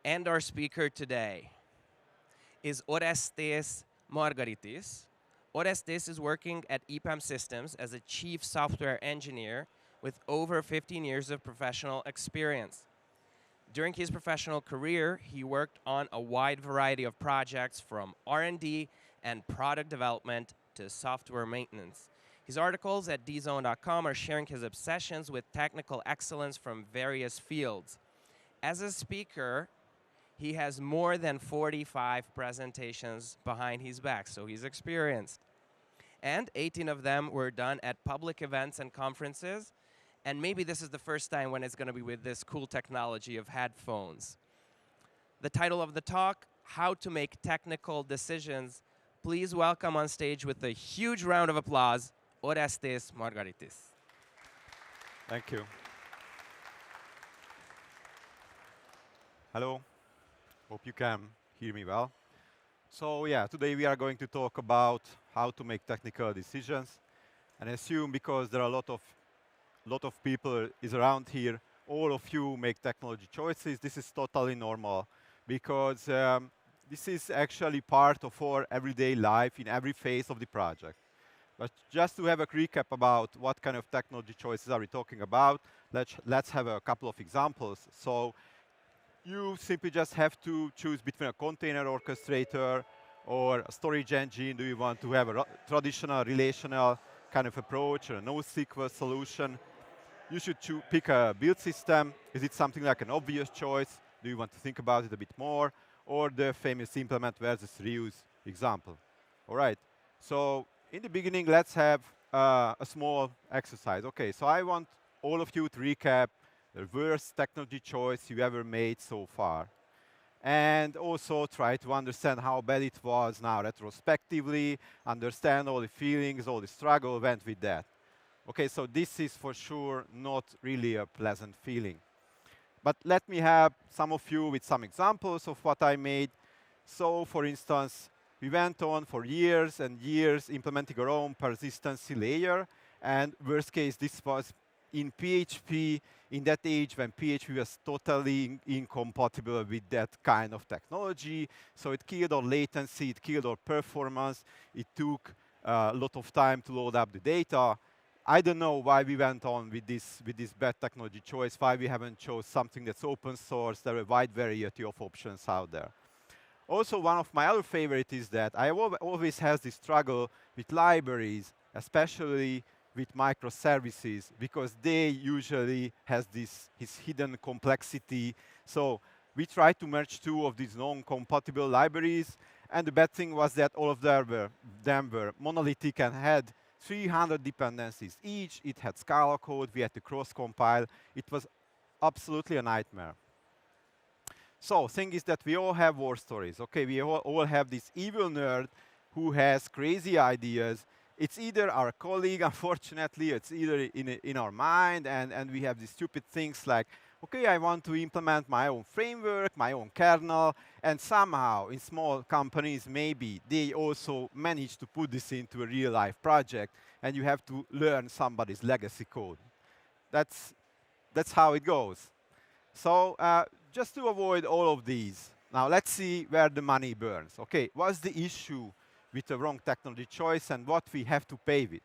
And our speaker today is Oresztesz Margaritisz. Oresztesz is working at EPAM Systems as a chief software engineer with over 15 years of professional experience. During his professional career, he worked on a wide variety of projects from R&D and product development to software maintenance. His articles at dzone.com are sharing his obsessions with technical excellence from various fields. As a speaker, he has more than 45 presentations behind his back, so he's experienced. And 18 of them were done at public events and conferences. And maybe this is the first time when it's going to be with this cool technology of headphones. The title of the talk, How to Make Technical Decisions. Please welcome on stage with a huge round of applause, Oresztesz Margaritisz. Thank you. Hello. Hope you can hear me well. So yeah, today we are going to talk about how to make technical decisions. And I assume because there are a lot of people is around here, all of you make technology choices. This is totally normal because this is actually part of our everyday life in every phase of the project. But just to have a recap about what kind of technology choices are we talking about, let's have a couple of examples. So you simply just have to choose between a container orchestrator or a storage engine. Do you want to have a traditional relational kind of approach or a NoSQL solution? You should pick a build system. Is it something like an obvious choice? Do you want to think about it a bit more? Or the famous implement versus reuse example. All right. So in the beginning, let's have a small exercise. Okay, so I want all of you to recap the worst technology choice you ever made so far. And also try to understand how bad it was now retrospectively, understand all the feelings, all the struggle went with that. Okay, so this is for sure not really a pleasant feeling. But let me help some of you with some examples of what I made. So for instance, we went on for years and years implementing our own persistency layer. And worst case, this was in PHP, in that age when PHP was totally incompatible with that kind of technology. So it killed our latency, it killed our performance. It took a lot of time to load up the data. I don't know why we went on with this bad technology choice, why we haven't chose something that's open source. There are a wide variety of options out there. Also, one of my other favorites is that I always has this struggle with libraries, especially with microservices, because they usually has this hidden complexity. So we tried to merge two of these non-compatible libraries, and the bad thing was that all of them were monolithic and had 300 dependencies each. It had Scala code. We had to cross-compile. It was absolutely a nightmare. So thing is that we all have war stories. Okay, we all have this evil nerd who has crazy ideas. It's either our colleague, unfortunately, it's either in our mind, and we have these stupid things like, okay, I want to implement my own framework, my own kernel, and somehow in small companies, maybe they also manage to put this into a real-life project, and you have to learn somebody's legacy code. That's how it goes. So just to avoid all of these, now let's see where the money burns. Okay, what's the issue with the wrong technology choice and what we have to pay with?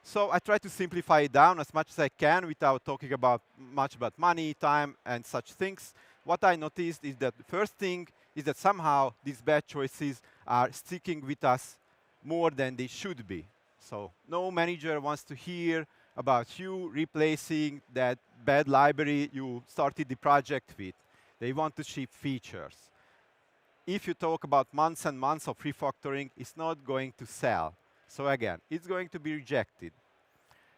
So I try to simplify it down as much as I can without talking much about money, time, and such things. What I noticed is that the first thing is that somehow these bad choices are sticking with us more than they should be. So no manager wants to hear about you replacing that bad library you started the project with. They want to ship features. If you talk about months and months of refactoring, it's not going to sell. So again, it's going to be rejected.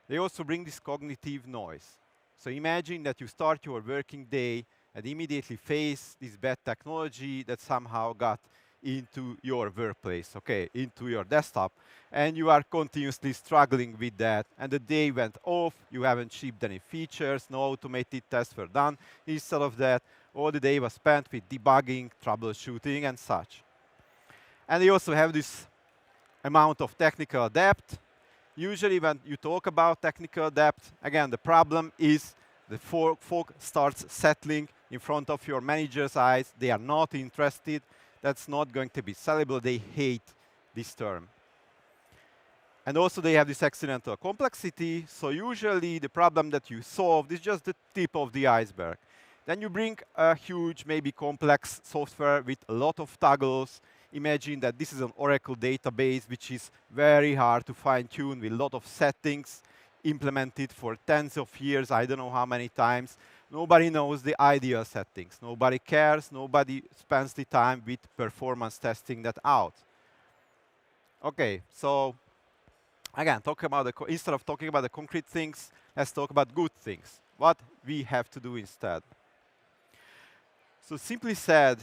They also bring this cognitive noise. So imagine that you start your working day and immediately face this bad technology that somehow got into your workplace, okay, into your desktop, and you are continuously struggling with that, and the day went off, you haven't shipped any features, no automated tests were done. Instead of that, all the day was spent with debugging, troubleshooting, and such. And they also have this amount of technical debt. Usually when you talk about technical debt, again, the problem is the fog starts settling in front of your manager's eyes. They are not interested. That's not going to be sellable. They hate this term. And also they have this accidental complexity. So usually the problem that you solve is just the tip of the iceberg. Then you bring a huge, maybe complex software with a lot of toggles. Imagine that this is an Oracle database, which is very hard to fine-tune with a lot of settings implemented for tens of years, I don't know how many times. Nobody knows the ideal settings. Nobody cares. Nobody spends the time with performance testing that out. Okay, so again, instead of talking about the concrete things, let's talk about good things. What we have to do instead. So simply said,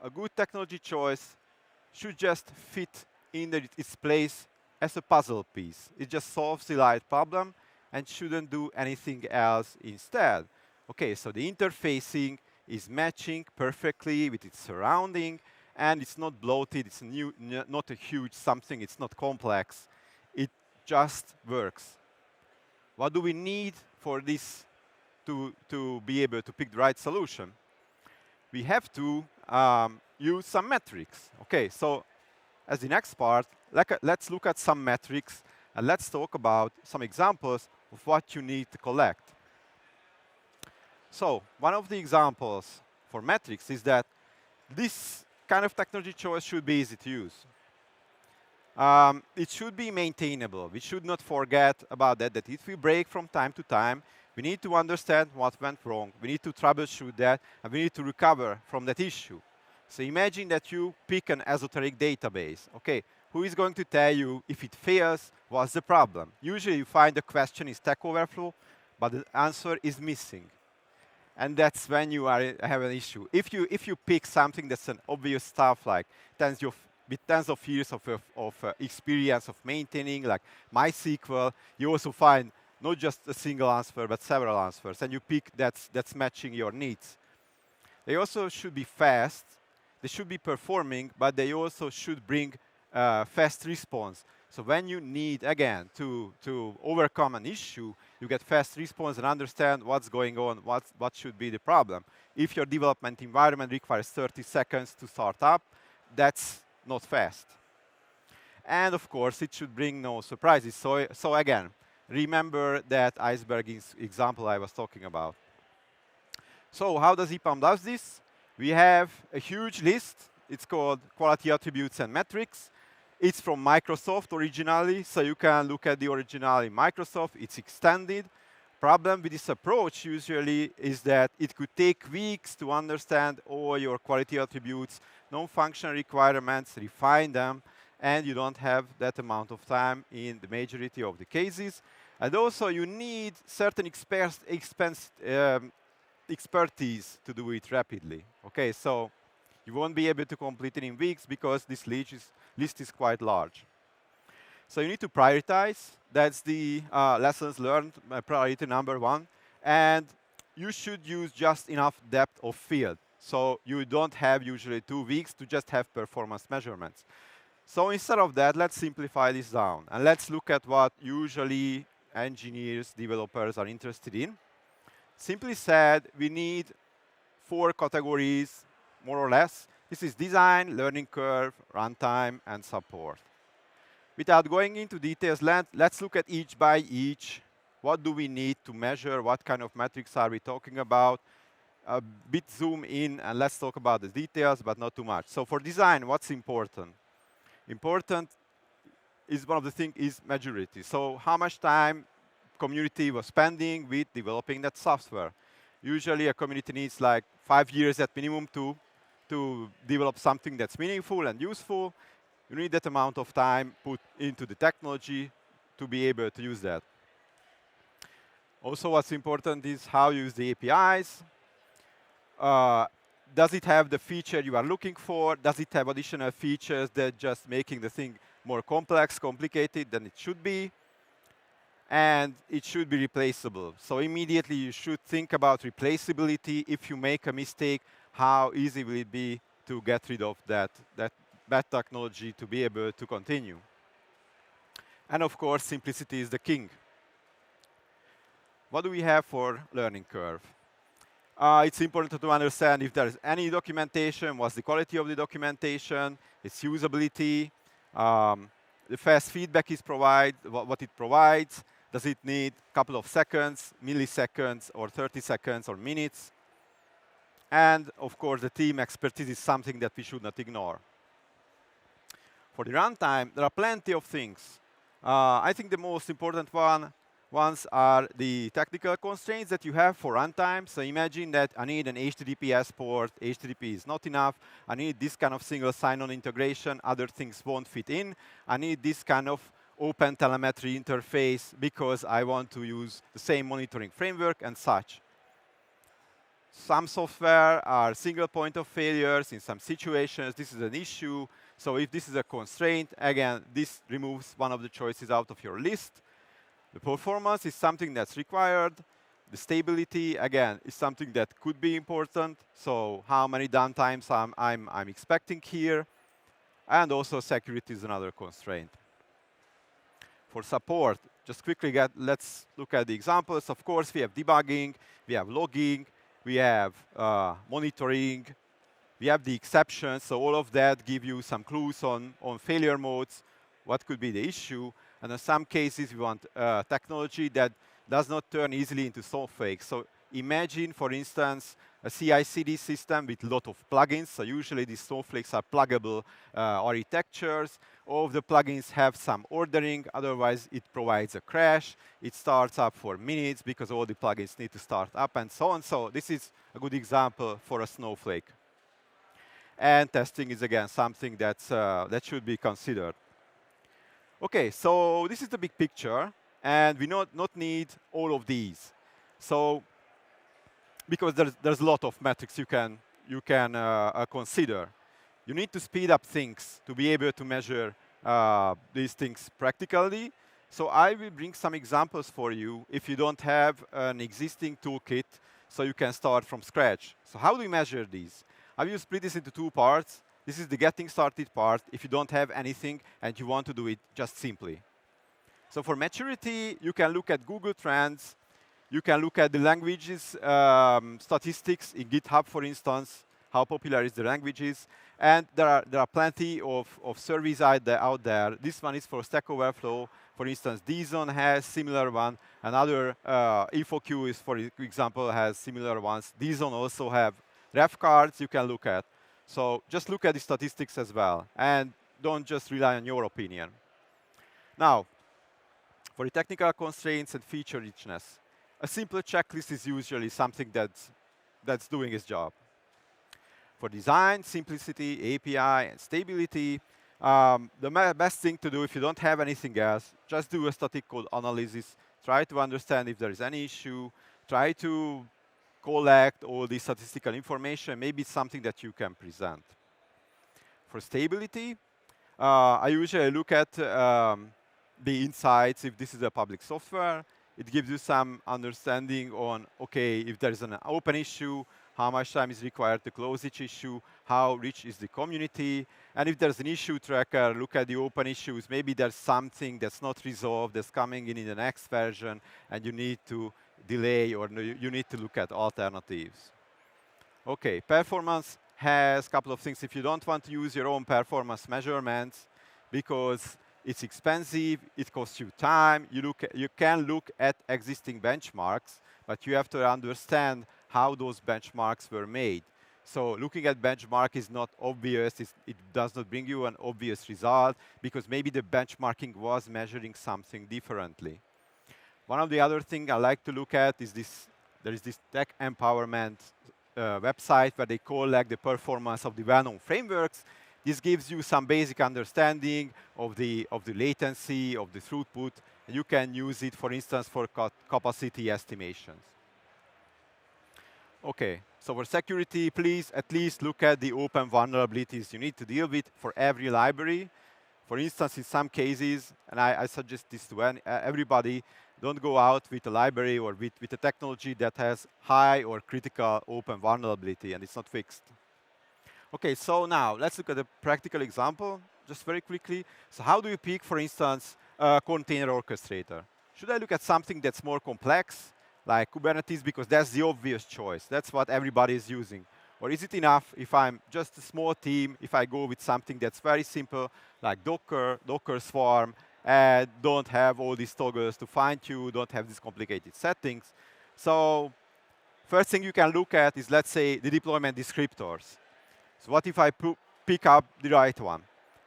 a good technology choice should just fit in its place as a puzzle piece. It just solves the right problem and shouldn't do anything else instead. Okay, so the interfacing is matching perfectly with its surrounding, and it's not bloated, it's not a huge something, it's not complex. It just works. What do we need for this to be able to pick the right solution? We have to use some metrics. Okay, so as the next part, let's look at some metrics and let's talk about some examples of what you need to collect. So one of the examples for metrics is that this kind of technology choice should be easy to use. It should be maintainable. We should not forget about that if we break from time to time, we need to understand what went wrong. We need to troubleshoot that, and we need to recover from that issue. So imagine that you pick an esoteric database. Okay, who is going to tell you if it fails, what's the problem? Usually you find the question is Stack Overflow, but the answer is missing. And that's when you have an issue. If you pick something that's an obvious stuff like with tens of years of experience of maintaining, like MySQL, you also find not just a single answer, but several answers, and you pick that's matching your needs. They also should be fast. They should be performing, but they also should bring fast response. So when you need, again, to overcome an issue, you get fast response and understand what's going on, what should be the problem. If your development environment requires 30 seconds to start up, that's not fast. And of course, it should bring no surprises. So again, remember that iceberg example I was talking about. So how does EPAM does this? We have a huge list. It's called Quality Attributes and Metrics. It's from Microsoft originally, so you can look at the original in Microsoft. It's extended. Problem with this approach usually is that it could take weeks to understand all your quality attributes, non-functional requirements, refine them, and you don't have that amount of time in the majority of the cases. And also you need certain expertise to do it rapidly. Okay, so you won't be able to complete it in weeks because this list is quite large. So you need to prioritize. That's the lessons learned, priority number one. And you should use just enough depth of field. So you don't have usually 2 weeks to just have performance measurements. So instead of that, let's simplify this down. And let's look at what usually engineers, developers are interested in. Simply said, we need 4 categories, more or less. This is design, learning curve, runtime, and support. Without going into details, let's look at each by each. What do we need to measure? What kind of metrics are we talking about? A bit zoom in, and let's talk about the details, but not too much. So for design, what's important? Important is one of the things is maturity. So how much time community was spending with developing that software? Usually a community needs like 5 years at minimum to develop something that's meaningful and useful. You need that amount of time put into the technology to be able to use that. Also, what's important is how you use the APIs. Does it have the feature you are looking for? Does it have additional features that just making the thing more complex, complicated than it should be? And it should be replaceable. So immediately you should think about replaceability. If you make a mistake, how easy will it be to get rid of that bad technology to be able to continue? And of course, simplicity is the king. What do we have for learning curve? It's important to understand if there is any documentation, what's the quality of the documentation, its usability, the fast feedback is what it provides, does it need a couple of seconds, milliseconds, or 30 seconds, or minutes? And of course, the team expertise is something that we should not ignore. For the runtime, there are plenty of things. I think the most important ones are the technical constraints that you have for runtime. So imagine that I need an HTTPS port. HTTP is not enough. I need this kind of single sign-on integration. Other things won't fit in. I need this kind of open telemetry interface because I want to use the same monitoring framework and such. Some software are single point of failures. In some situations, this is an issue. So if this is a constraint, again, this removes one of the choices out of your list. The performance is something that's required. The stability, again, is something that could be important. So how many downtimes I'm expecting here. And also security is another constraint. For support, just quickly let's look at the examples. Of course, we have debugging, we have logging, we have monitoring, we have the exceptions. So all of that give you some clues on failure modes, what could be the issue. And in some cases, we want technology that does not turn easily into snowflakes. So imagine, for instance, a CI/CD system with a lot of plugins. So usually these snowflakes are pluggable architectures. All of the plugins have some ordering. Otherwise, it provides a crash. It starts up for minutes because all the plugins need to start up and so on. So this is a good example for a snowflake. And testing is, again, something that should be considered. OK, so this is the big picture. And we not need all of these. So because there's a lot of metrics you can consider. You need to speed up things to be able to measure these things practically. So I will bring some examples for you if you don't have an existing toolkit, so you can start from scratch. So how do we measure these? I will split this into two parts. This is the getting started part if you don't have anything and you want to do it just simply. So for maturity, you can look at Google Trends. You can look at the languages statistics in GitHub, for instance, how popular is the languages. And there are plenty of surveys out there. This one is for Stack Overflow. For instance, DZone has similar one. Another InfoQ is, for example, has similar ones. DZone also have ref cards you can look at. So just look at the statistics as well. And don't just rely on your opinion. Now, for the technical constraints and feature richness, a simple checklist is usually something that's doing its job. For design, simplicity, API, and stability, the best thing to do if you don't have anything else, just do a static code analysis. Try to understand if there is any issue. Try to collect all the statistical information. Maybe it's something that you can present. For stability, I usually look at the insights if this is a public software. It gives you some understanding on, OK, if there is an open issue, how much time is required to close each issue, how rich is the community. And if there's an issue tracker, look at the open issues. Maybe there's something that's not resolved that's coming in the next version, and you need to delay or you need to look at alternatives. OK, performance has a couple of things. If you don't want to use your own performance measurements because it's expensive, it costs you time, you can look at existing benchmarks, but you have to understand how those benchmarks were made. So looking at benchmark is not obvious. It does not bring you an obvious result because maybe the benchmarking was measuring something differently. One of the other things I like to look at is this. There is this tech empowerment website where they collect the performance of the well-known frameworks. This gives you some basic understanding of the latency, of the throughput, and you can use it, for instance, for capacity estimations. OK, so for security, please at least look at the open vulnerabilities you need to deal with for every library. For instance, in some cases, and I suggest this to everybody, don't go out with a library or with a technology that has high or critical open vulnerability and it's not fixed. OK, so now let's look at a practical example, just very quickly. So how do you pick, for instance, a container orchestrator? Should I look at something that's more complex, like Kubernetes because that's the obvious choice. That's what everybody is using. Or is it enough if I'm just a small team, if I go with something that's very simple, like Docker Swarm, and don't have all these toggles to fine-tune, don't have these complicated settings. So first thing you can look at is, let's say, the deployment descriptors. So what if I pick up the right one?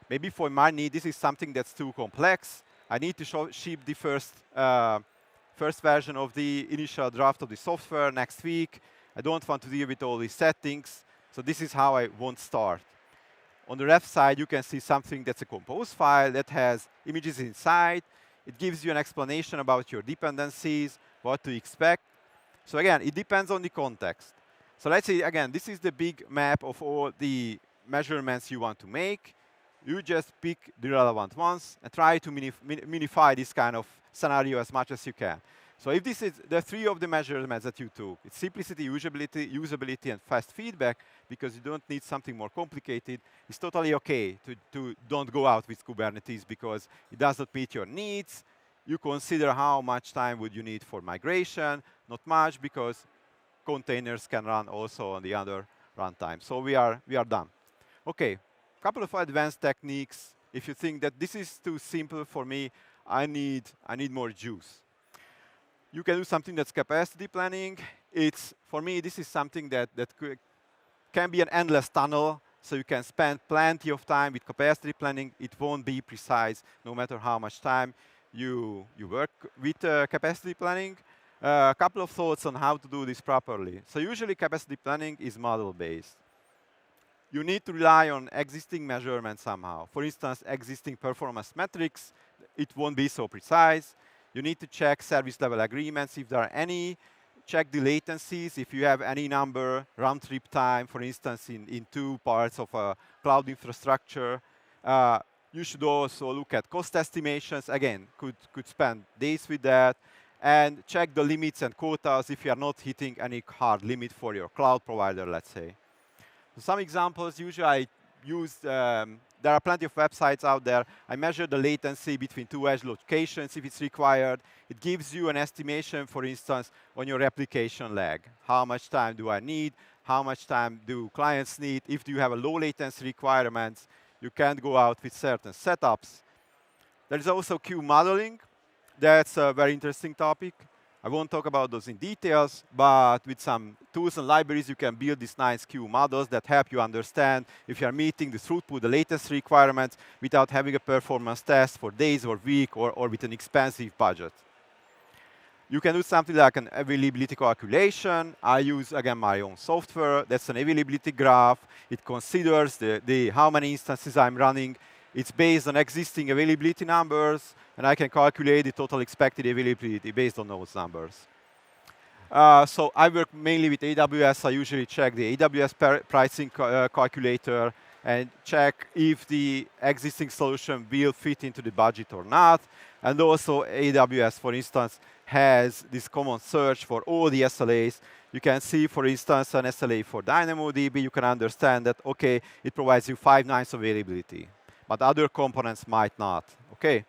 Maybe for my need, this is something that's too complex. I need to ship the first version of the initial draft of the software next week. I don't want to deal with all these settings. So this is how I won't start. On the left side, you can see something that's a compose file that has images inside. It gives you an explanation about your dependencies, what to expect. So again, it depends on the context. So let's say, again, this is the big map of all the measurements you want to make. You just pick the relevant ones and try to minify this kind of scenario as much as you can. So if this is the three of the measurements that you took, it's simplicity, usability, and fast feedback, because you don't need something more complicated. It's totally OK to don't go out with Kubernetes because it does not meet your needs. You consider how much time would you need for migration. Not much, because containers can run also on the other runtime. So we are done. OK, a couple of advanced techniques. If you think that this is too simple for me, I need more juice. You can do something that's capacity planning. For me, this is something that can be an endless tunnel. So you can spend plenty of time with capacity planning. It won't be precise, no matter how much time you work with capacity planning. A couple of thoughts on how to do this properly. So usually capacity planning is model-based. You need to rely on existing measurements somehow. For instance, existing performance metrics. It won't be so precise. You need to check service level agreements if there are any. Check the latencies if you have any number, round trip time, for instance, in two parts of a cloud infrastructure. You should also look at cost estimations. Again, could spend days with that. And check the limits and quotas if you are not hitting any hard limit for your cloud provider, let's say. So some examples, usually I use, there are plenty of websites out there. I measure the latency between two edge locations if it's required. It gives you an estimation, for instance, on your replication lag. How much time do I need? How much time do clients need? If you have a low latency requirements, you can't go out with certain setups. There is also queue modeling. That's a very interesting topic. I won't talk about those in details, but with some tools and libraries, you can build these nice queue models that help you understand if you are meeting the throughput, the latency requirements, without having a performance test for days or week or with an expensive budget. You can do something like an availability calculation. I use, again, my own software. That's an availability graph. It considers how many instances I'm running. It's based on existing availability numbers, and I can calculate the total expected availability based on those numbers. So I work mainly with AWS. I usually check the AWS pricing calculator and check if the existing solution will fit into the budget or not. And also AWS, for instance, has this common search for all the SLAs. You can see, for instance, an SLA for DynamoDB. You can understand that, OK, it provides you 5 nines availability, but other components might not. OK.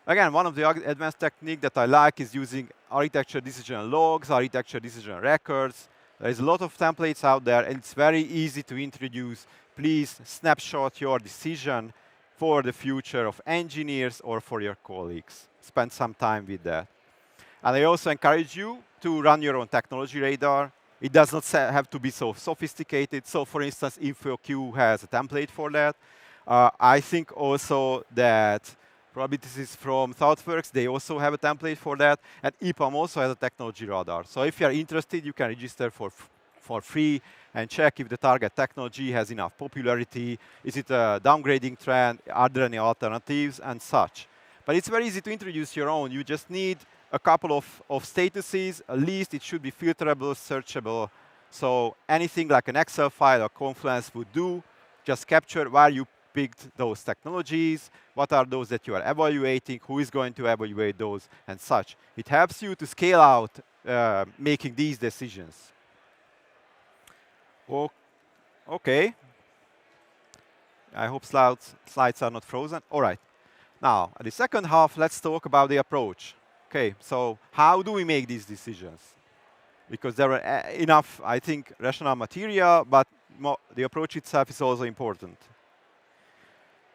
Again, one of the advanced techniques that I like is using architecture decision logs, architecture decision records. There's a lot of templates out there, and it's very easy to introduce. Please snapshot your decision for the future of engineers or for your colleagues. Spend some time with that. And I also encourage you to run your own technology radar. It does not have to be so sophisticated. So, for instance, InfoQ has a template for that. I think also that probably this is from ThoughtWorks. They also have a template for that. And EPAM also has a technology radar. So if you are interested, you can register for free and check if the target technology has enough popularity. Is it a downgrading trend? Are there any alternatives and such? But it's very easy to introduce your own. You just need a couple of statuses. At least it should be filterable, searchable. So anything like an Excel file or Confluence would do. Just capture where you picked those technologies, what are those that you are evaluating, who is going to evaluate those, and such. It helps you to scale out making these decisions. OK. I hope slides are not frozen. All right. Now, at the second half, let's talk about the approach. Okay, so how do we make these decisions? Because there are enough, I think, rational material, but the approach itself is also important.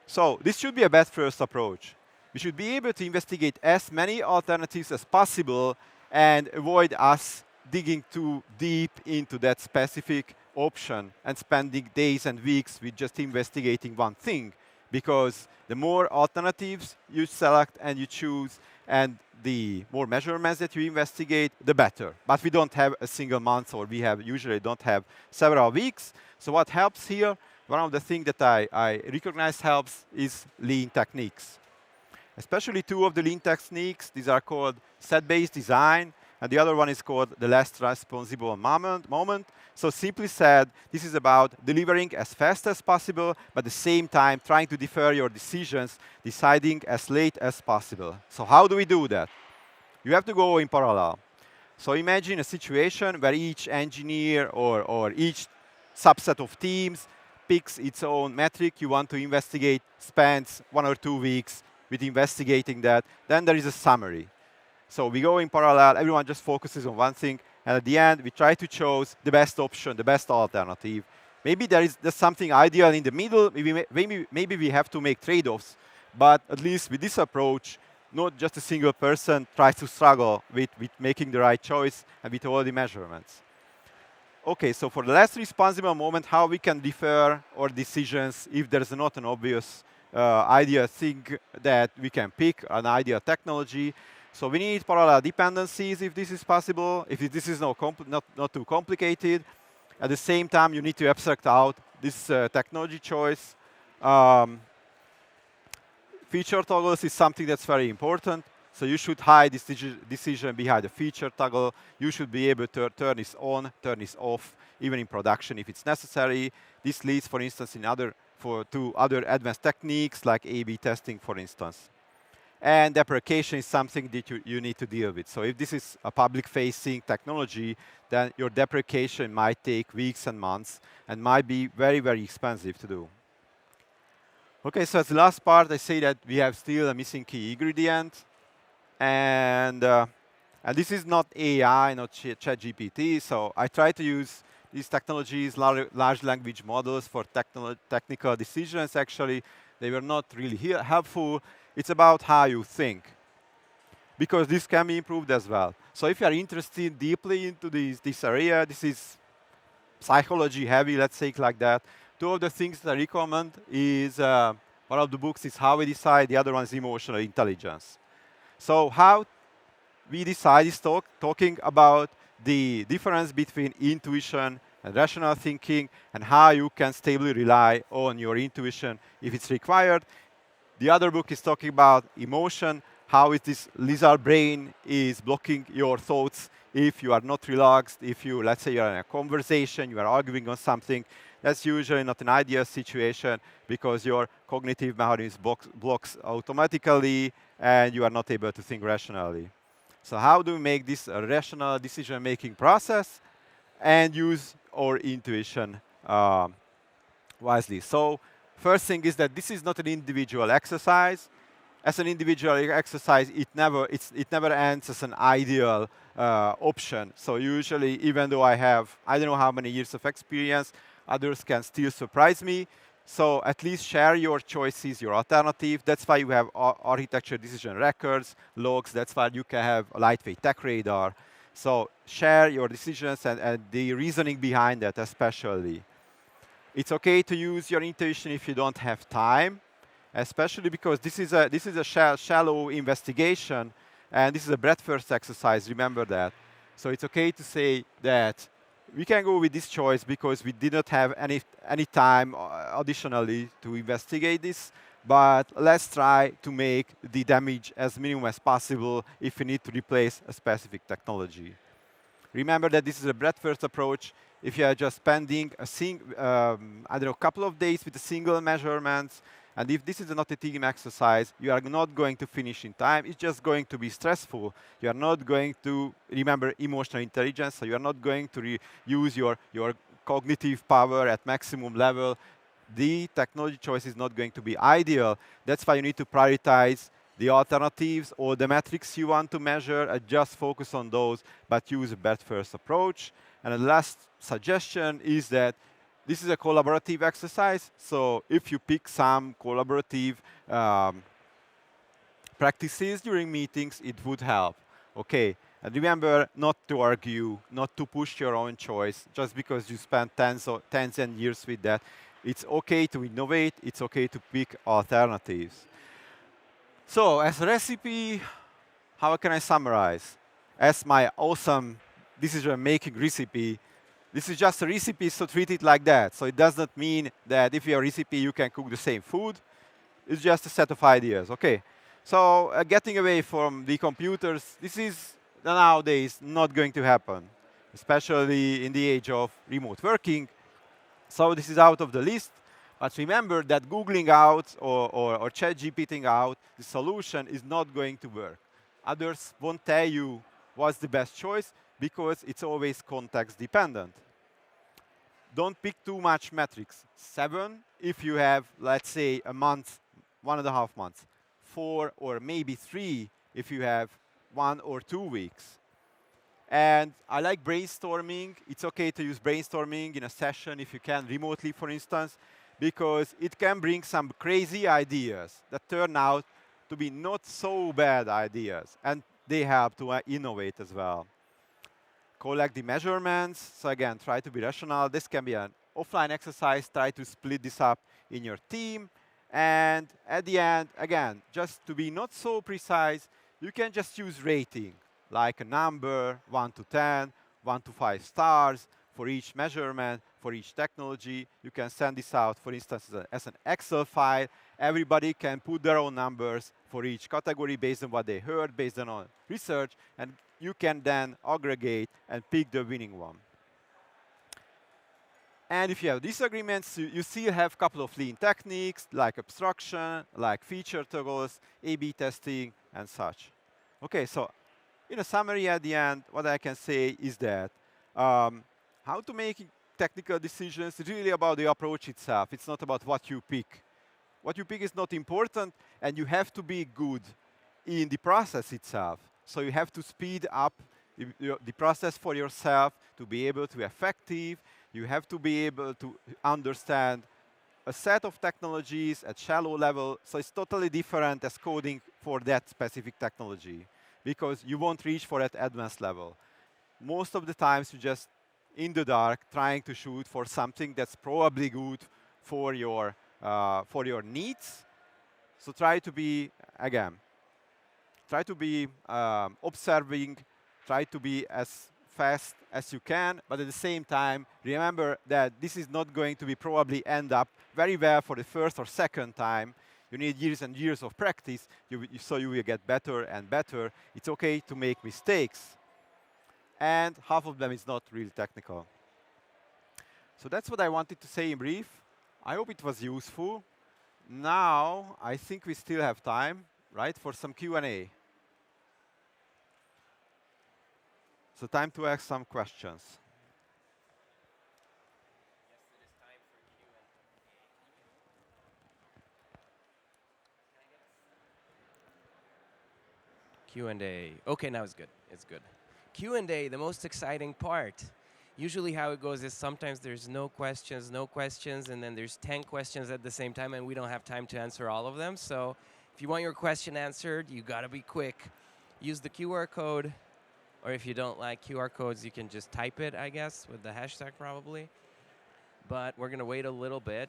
So this should be a best first approach. We should be able to investigate as many alternatives as possible and avoid us digging too deep into that specific option and spending days and weeks with just investigating one thing. Because the more alternatives you select and you choose, and the more measurements that you investigate, the better. But we don't have a single month, or we usually don't have several weeks. So what helps here? One of the things that I recognize helps is lean techniques. Especially two of the lean techniques, these are called set-based design, and the other one is called the last responsible moment. So simply said, this is about delivering as fast as possible, but at the same time trying to defer your decisions, deciding as late as possible. So how do we do that? You have to go in parallel. So imagine a situation where each engineer or each subset of teams picks its own metric you want to investigate, spends 1 or 2 weeks with investigating that. Then there is a summary. So we go in parallel, everyone just focuses on one thing, and at the end, we try to choose the best option, the best alternative. Maybe there's something ideal in the middle, maybe we have to make trade-offs, but at least with this approach, not just a single person tries to struggle with making the right choice and with all the measurements. Okay, so for the last responsible moment, how we can defer our decisions if there's not an obvious ideal thing that we can pick, an ideal technology. So we need parallel dependencies if this is possible, if this is not too complicated. At the same time, you need to abstract out this technology choice. Feature toggles is something that's very important. So you should hide this decision behind the feature toggle. You should be able to turn this on, turn this off, even in production if it's necessary. This leads, for instance, to other advanced techniques like A/B testing, for instance. And deprecation is something that you need to deal with. So if this is a public-facing technology, then your deprecation might take weeks and months and might be very, very expensive to do. Okay, so as the last part, I say that we have still a missing key ingredient. And this is not AI, not ChatGPT. So I try to use these technologies, large language models for technical decisions. Actually, they were not really helpful. It's about how you think, because this can be improved as well. So if you are interested deeply into this area, this is psychology heavy, let's say it like that. Two of the things that I recommend is, one of the books is How We Decide, the other one is Emotional Intelligence. So how we decide is talking about the difference between intuition and rational thinking, and how you can stably rely on your intuition if it's required. The other book is talking about emotion, how is this lizard brain is blocking your thoughts if you are not relaxed, if you, let's say you're in a conversation, you are arguing on something. That's usually not an ideal situation because your cognitive mechanism blocks automatically and you are not able to think rationally. So how do we make this a rational decision-making process and use our intuition wisely? So first thing is that this is not an individual exercise. As an individual exercise, it never ends as an ideal option. So usually, even though I don't know how many years of experience, others can still surprise me. So at least share your choices, your alternative. That's why you have architecture decision records, logs. That's why you can have a lightweight tech radar. So share your decisions and the reasoning behind that, especially. It's okay to use your intuition if you don't have time, especially because this is a shallow investigation, and this is a breadth-first exercise. Remember that. So it's okay to say that we can go with this choice because we did not have any time additionally to investigate this, but let's try to make the damage as minimum as possible if we need to replace a specific technology. Remember that this is a breadth-first approach. If you are just spending a couple of days with a single measurement, and if this is not a team exercise, you are not going to finish in time. It's just going to be stressful. You are not going to remember emotional intelligence, so you are not going to use your cognitive power at maximum level. The technology choice is not going to be ideal. That's why you need to prioritize the alternatives or the metrics you want to measure and just focus on those, but use a bet-first approach. And the last suggestion is that this is a collaborative exercise. So if you pick some collaborative practices during meetings, it would help. Okay, and remember not to argue, not to push your own choice just because you spent tens and years with that. It's okay to innovate. It's okay to pick alternatives. So as a recipe, how can I summarize? As my awesome decision-making recipe, this is just a recipe, so treat it like that. So it does not mean that if you have a recipe, you can cook the same food. It's just a set of ideas. Okay. So getting away from the computers, this is nowadays not going to happen, especially in the age of remote working. So this is out of the list. But remember that Googling out or ChatGPTing out the solution is not going to work. Others won't tell you what's the best choice because it's always context dependent. Don't pick too much metrics. 7 if you have, let's say, a month, 1.5 months. 4 or maybe 3 if you have 1 or 2 weeks. And I like brainstorming. It's okay to use brainstorming in a session if you can, remotely, for instance, because it can bring some crazy ideas that turn out to be not so bad ideas. And they help to innovate as well. Collect the measurements. So again, try to be rational. This can be an offline exercise. Try to split this up in your team. And at the end, again, just to be not so precise, you can just use rating, like a number, 1 to 10, 1 to 5 stars for each measurement, for each technology. You can send this out, for instance, as an Excel file. Everybody can put their own numbers for each category based on what they heard, based on research, and you can then aggregate and pick the winning one. And if you have disagreements, you still have a couple of lean techniques like abstraction, like feature toggles, A/B testing, and such. Okay, so in a summary at the end, what I can say is that how to make technical decisions is really about the approach itself. It's not about what you pick. What you pick is not important, and you have to be good in the process itself. So you have to speed up the process for yourself to be able to be effective. You have to be able to understand a set of technologies at shallow level. So it's totally different as coding for that specific technology because you won't reach for that advanced level. Most of the times you're just in the dark trying to shoot for something that's probably good for your needs. So try to be, again, try to be observing, try to be as fast as you can, but at the same time, remember that this is not going to be probably end up very well for the first or second time. You need years and years of practice, so you will get better and better. It's okay to make mistakes. And half of them is not really technical. So that's what I wanted to say in brief. I hope it was useful. Now, I think we still have time, right, for some Q&A. So time to ask some questions. Q&A. Okay, now it's good. It's good. Q&A, the most exciting part. Usually how it goes is sometimes there's no questions, and then there's 10 questions at the same time, and we don't have time to answer all of them. So if you want your question answered, you got to be quick. Use the QR code, or if you don't like QR codes, you can just type it, I guess, with the hashtag probably. But we're going to wait a little bit.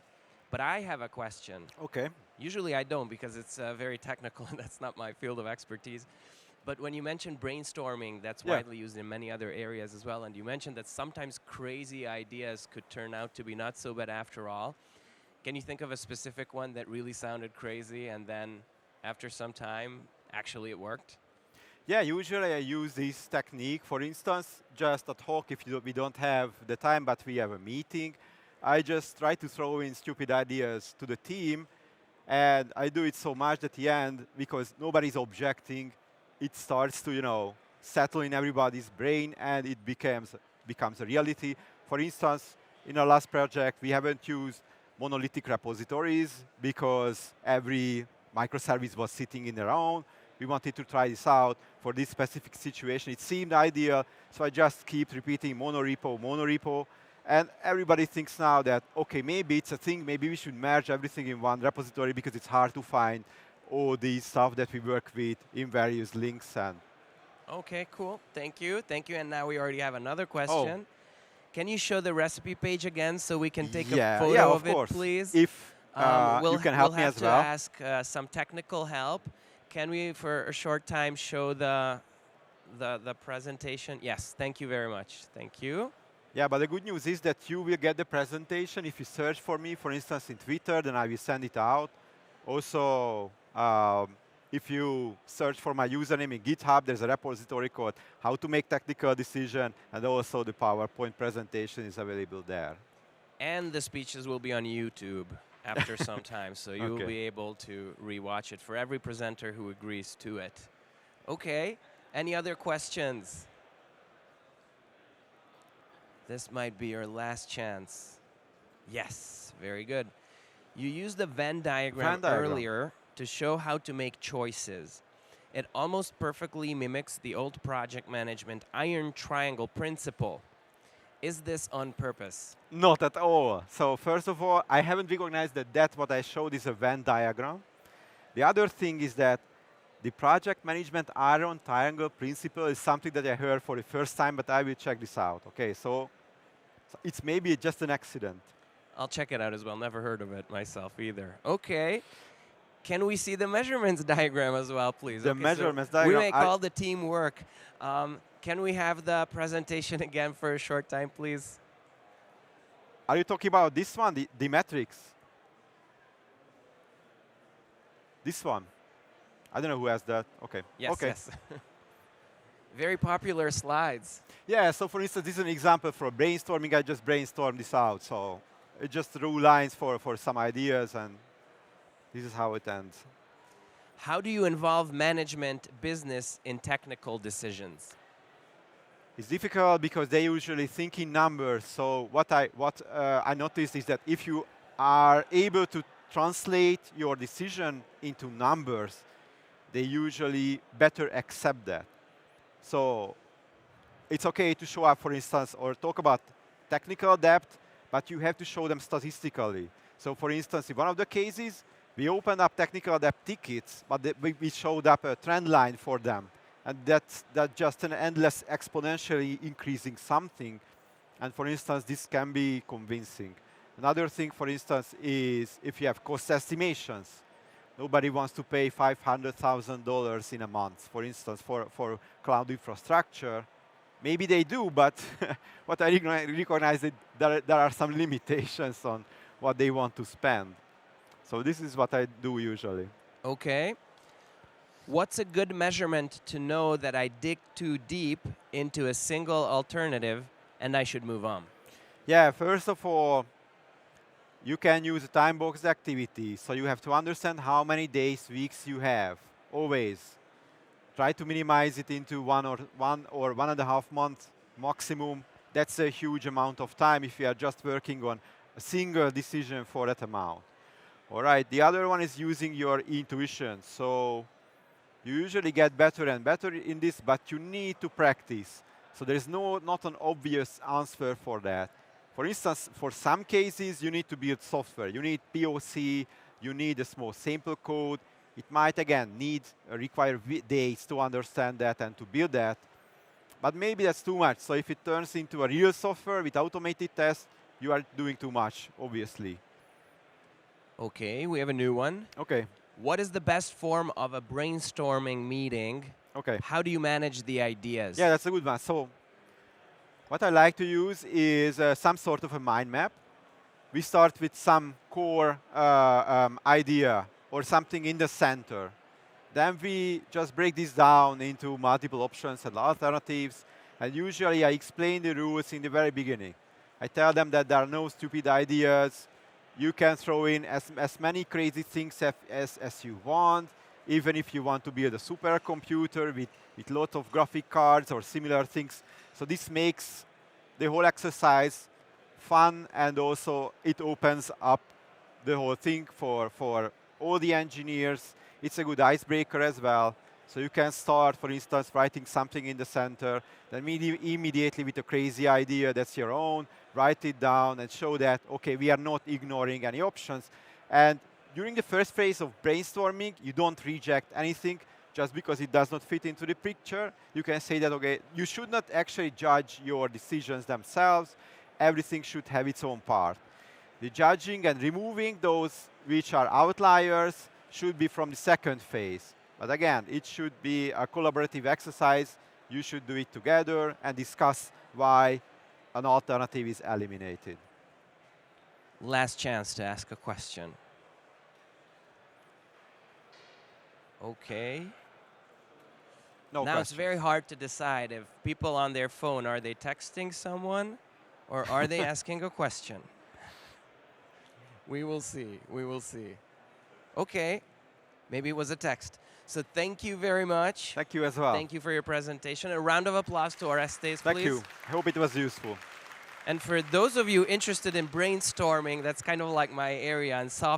But I have a question. Okay. Usually I don't because it's very technical and that's not my field of expertise. But when you mentioned brainstorming, that's widely used in many other areas as well. And you mentioned that sometimes crazy ideas could turn out to be not so bad after all. Can you think of a specific one that really sounded crazy and then after some time, actually it worked? Yeah, usually I use this technique. For instance, just ad hoc, if we don't have the time, but we have a meeting, I just try to throw in stupid ideas to the team. And I do it so much at the end, because nobody's objecting, it starts to, settle in everybody's brain, and it becomes a reality. For instance, in our last project, we haven't used monolithic repositories because every microservice was sitting in their own. We wanted to try this out for this specific situation. It seemed ideal, so I just keep repeating monorepo, monorepo. And everybody thinks now that, okay, maybe it's a thing, maybe we should merge everything in one repository because it's hard to find all the stuff that we work with in various links. And Okay, cool. Thank you. Thank you. And now we already have another question. Can you show the recipe page again so we can take a photo yeah, of of course. it, please? If you can help we'll me have as to well. ask some technical help. Can we, for a short time, show the presentation? Yes. Thank you very much. Thank you. Yeah, but the good news is that you will get the presentation if you search for me, for instance, in Twitter, then I will send it out. Also, if you search for my username in GitHub, there's a repository called How to Make Technical Decision, and also the PowerPoint presentation is available there. And the speeches will be on YouTube after some time, so you will be able to rewatch it for every presenter who agrees to it. Okay. Any other questions? This might be your last chance. Yes, very good. You used the Venn diagram earlier to show how to make choices. It almost perfectly mimics the old project management iron triangle principle. Is this on purpose? Not at all. So first of all, I haven't recognized that what I showed is a Venn diagram. The other thing is that the project management iron triangle principle is something that I heard for the first time, but I will check this out. Okay, so it's maybe just an accident. I'll check it out as well. Never heard of it myself either. Okay. Can we see the measurements diagram as well, please? The measurements diagram. We make all the teamwork. Can we have the presentation again for a short time, please? Are you talking about this one, the metrics? This one? I don't know who has that. Okay. Yes, okay. yes. Very popular slides. Yeah, so for instance, this is an example for brainstorming. I just brainstormed this out. So it just drew lines for some ideas, and this is how it ends. How do you involve management business in technical decisions? It's difficult because they usually think in numbers. So what I noticed is that if you are able to translate your decision into numbers, they usually better accept that. So it's okay to show up, for instance, or talk about technical depth, but you have to show them statistically. So for instance, in one of the cases, we opened up technical depth tickets, but we showed up a trend line for them. And that's just an endless exponentially increasing something. And for instance, this can be convincing. Another thing, for instance, is if you have cost estimations. Nobody wants to pay $500,000 in a month, for instance, for cloud infrastructure. Maybe they do, but what I recognize is there are some limitations on what they want to spend. So this is what I do usually. Okay. What's a good measurement to know that I dig too deep into a single alternative and I should move on? Yeah, first of all, you can use a time-boxed activity. So you have to understand how many days, weeks you have, always. Try to minimize it into one or 1.5 months maximum. That's a huge amount of time if you are just working on a single decision for that amount. All right, the other one is using your intuition. So you usually get better and better in this, but you need to practice. So there is not an obvious answer for that. For instance, for some cases, you need to build software. You need POC, you need a small sample code. It might, again, require days to understand that and to build that. But maybe that's too much. So if it turns into a real software with automated tests, you are doing too much, obviously. Okay, we have a new one. Okay. What is the best form of a brainstorming meeting? Okay. How do you manage the ideas? Yeah, that's a good one. So what I like to use is some sort of a mind map. We start with some core idea or something in the center. Then we just break this down into multiple options and alternatives. And usually I explain the rules in the very beginning. I tell them that there are no stupid ideas. You can throw in as many crazy things as you want, even if you want to build a supercomputer with lots of graphic cards or similar things. So this makes the whole exercise fun, and also it opens up the whole thing for all the engineers. it's a good icebreaker as well. So you can start, for instance, writing something in the center, then immediately with a crazy idea that's your own, write it down and show that, okay, we are not ignoring any options. And during the first phase of brainstorming, you don't reject anything just because it does not fit into the picture. You can say that, okay, you should not actually judge your decisions themselves. Everything should have its own part. The judging and removing those which are outliers should be from the second phase. But again, it should be a collaborative exercise. You should do it together and discuss why an alternative is eliminated. Last chance to ask a question. Okay. No now questions. It's very hard to decide if people on their phone, are they texting someone or are they asking a question? We will see. We will see. Okay. Maybe it was a text. So thank you very much. Thank you as well. Thank you for your presentation. A round of applause to Oresztesz, please. Thank you. I hope it was useful. And for those of you interested in brainstorming, that's kind of like my area in software.